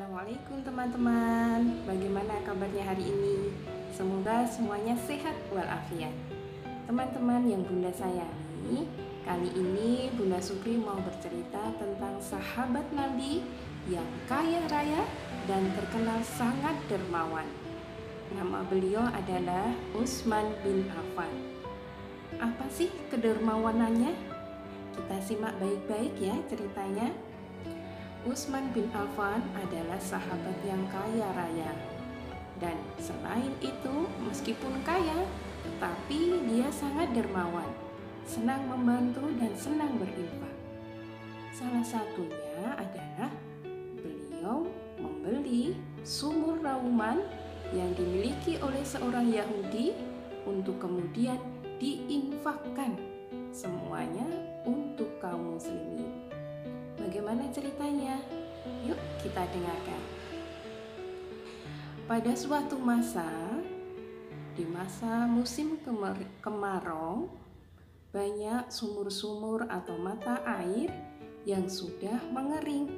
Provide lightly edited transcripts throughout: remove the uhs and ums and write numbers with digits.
Assalamualaikum teman-teman. Bagaimana kabarnya hari ini? Semoga semuanya sehat walafiat. Teman-teman yang Bunda sayangi, kali ini Bunda Supri mau bercerita tentang sahabat Nabi yang kaya raya dan terkenal sangat dermawan. Nama beliau adalah Utsman bin Affan. Apa sih kedermawanannya? Kita simak baik-baik ya ceritanya. Utsman bin Affan adalah sahabat yang kaya raya. Dan selain itu, meskipun kaya, tetapi dia sangat dermawan, senang membantu dan senang berinfak. Salah satunya adalah beliau membeli sumur Rauman yang dimiliki oleh seorang Yahudi untuk kemudian diinfakkan semuanya untuk kaum muslimin. Bagaimana ceritanya? Yuk kita dengarkan. Pada suatu masa, di masa musim kemarau, banyak sumur-sumur atau mata air yang sudah mengering.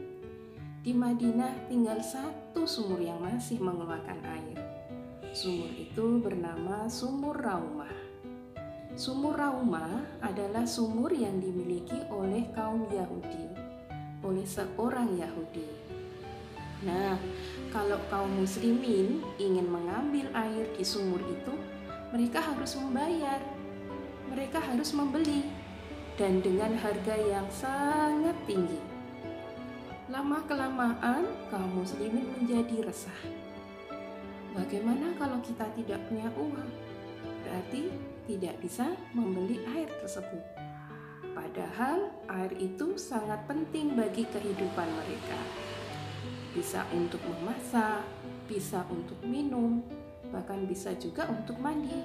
Di Madinah tinggal satu sumur yang masih mengeluarkan air. Sumur itu bernama Sumur Raumah. Sumur Raumah adalah sumur yang dimiliki oleh kaum Yahudi, oleh seorang Yahudi. Nah, kalau kaum muslimin ingin mengambil air di sumur itu, mereka harus membayar. Mereka harus membeli dan dengan harga yang sangat tinggi. Lama-kelamaan kaum muslimin menjadi resah. Bagaimana kalau kita tidak punya uang? Berarti tidak bisa membeli air tersebut. Padahal air itu sangat penting bagi kehidupan mereka. Bisa untuk memasak, bisa untuk minum, bahkan bisa juga untuk mandi.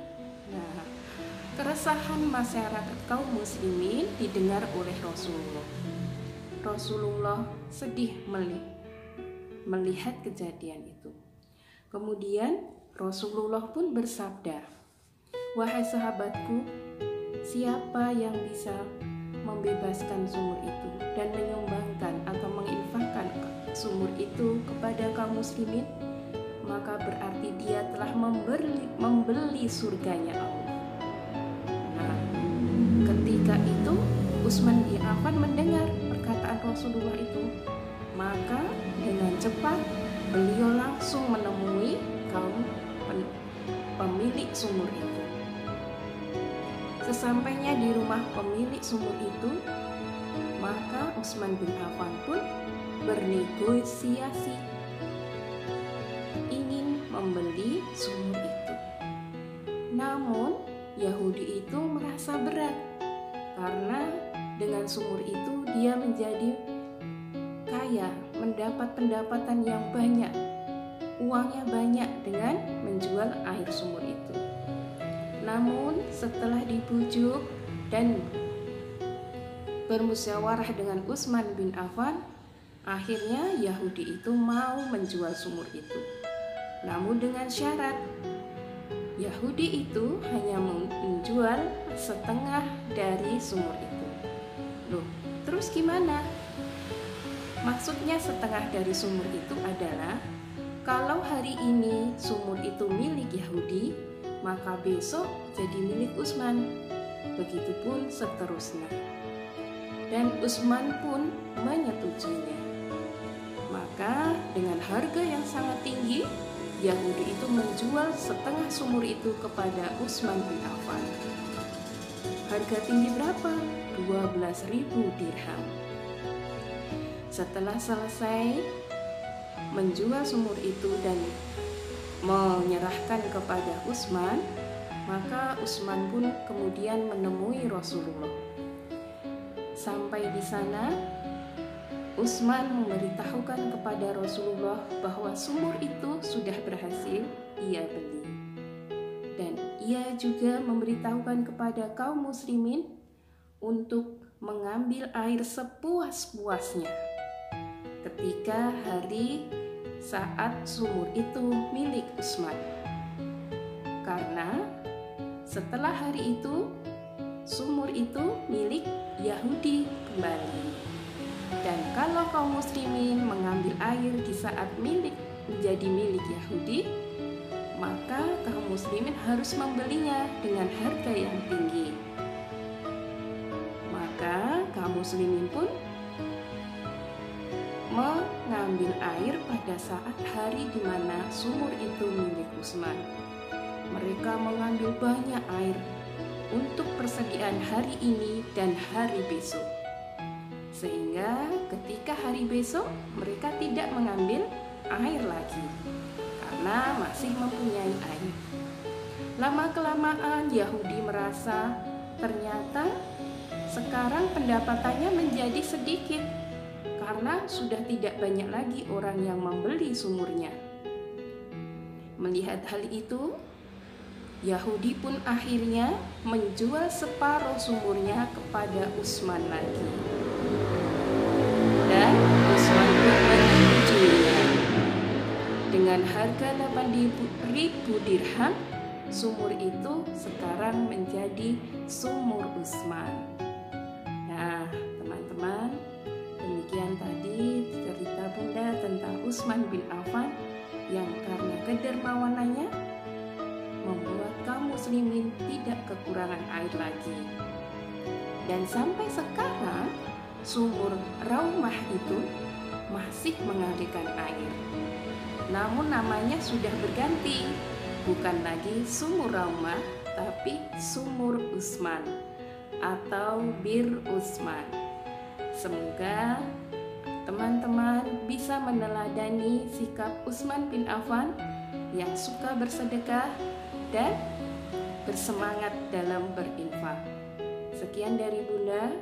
Nah, keresahan masyarakat kaum muslimin didengar oleh Rasulullah. Rasulullah sedih melihat kejadian itu. Kemudian Rasulullah pun bersabda, "Wahai sahabatku, siapa yang bisa membebaskan sumur itu dan menyumbangkan atau menginfakkan sumur itu kepada kaum muslimin, maka berarti dia telah membeli surganya Allah." Nah, ketika itu Utsman bin Affan mendengar perkataan Rasulullah itu, maka dengan cepat beliau langsung menemui kaum pemilik sumur itu. Sesampainya di rumah pemilik sumur itu, maka Utsman bin Affan pun bernegosiasi ingin membeli sumur itu. Namun Yahudi itu merasa berat karena dengan sumur itu dia menjadi kaya, mendapat pendapatan yang banyak, uangnya banyak dengan menjual air sumur itu. Namun setelah dibujuk dan bermusyawarah dengan Utsman bin Affan, akhirnya Yahudi itu mau menjual sumur itu. Namun dengan syarat, Yahudi itu hanya menjual setengah dari sumur itu. Loh, terus gimana? Maksudnya setengah dari sumur itu adalah kalau hari ini sumur itu milik Yahudi, maka besok jadi milik Utsman. Begitupun seterusnya. Dan Utsman pun menyetujuinya. Maka dengan harga yang sangat tinggi, Yahudi itu menjual setengah sumur itu kepada Utsman bin Affan. Harga tinggi berapa? 12.000 dirham. Setelah selesai menjual sumur itu dan menyerahkan kepada Utsman, maka Utsman pun kemudian menemui Rasulullah. Sampai di sana, Utsman memberitahukan kepada Rasulullah bahwa sumur itu sudah berhasil ia beli. Dan ia juga memberitahukan kepada kaum muslimin untuk mengambil air sepuas-puasnya ketika hari saat sumur itu milik Utsman. Karena setelah hari itu sumur itu milik Yahudi kembali. Dan kalau kaum muslimin mengambil air di saat menjadi milik Yahudi, maka kaum muslimin harus membelinya dengan harga yang tinggi. Maka kaum muslimin pun mengambil air pada saat hari di mana sumur itu milik Utsman. Mereka mengambil banyak air untuk persediaan hari ini dan hari besok. Sehingga ketika hari besok mereka tidak mengambil air lagi karena masih mempunyai air. Lama-kelamaan Yahudi merasa ternyata sekarang pendapatannya menjadi sedikit karena sudah tidak banyak lagi orang yang membeli sumurnya. Melihat hal itu, Yahudi pun akhirnya menjual separuh sumurnya kepada Utsman lagi. Dan Utsman pun menyetujuinya. Dengan harga 8.000 dirham, sumur itu sekarang menjadi sumur Utsman. Nah, teman-teman, demikian tadi cerita Bunda tentang Utsman bin Affan yang karena kedermawanannya membuat kaum muslimin tidak kekurangan air lagi. Dan sampai sekarang sumur Raumah itu masih mengalirkan air. Namun namanya sudah berganti, bukan lagi sumur Raumah, tapi sumur Utsman atau Bir Utsman. Semoga teman-teman bisa meneladani sikap Utsman bin Affan yang suka bersedekah dan bersemangat dalam berinfak. Sekian dari Bunda.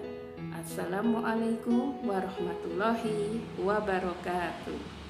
Assalamualaikum warahmatullahi wabarakatuh.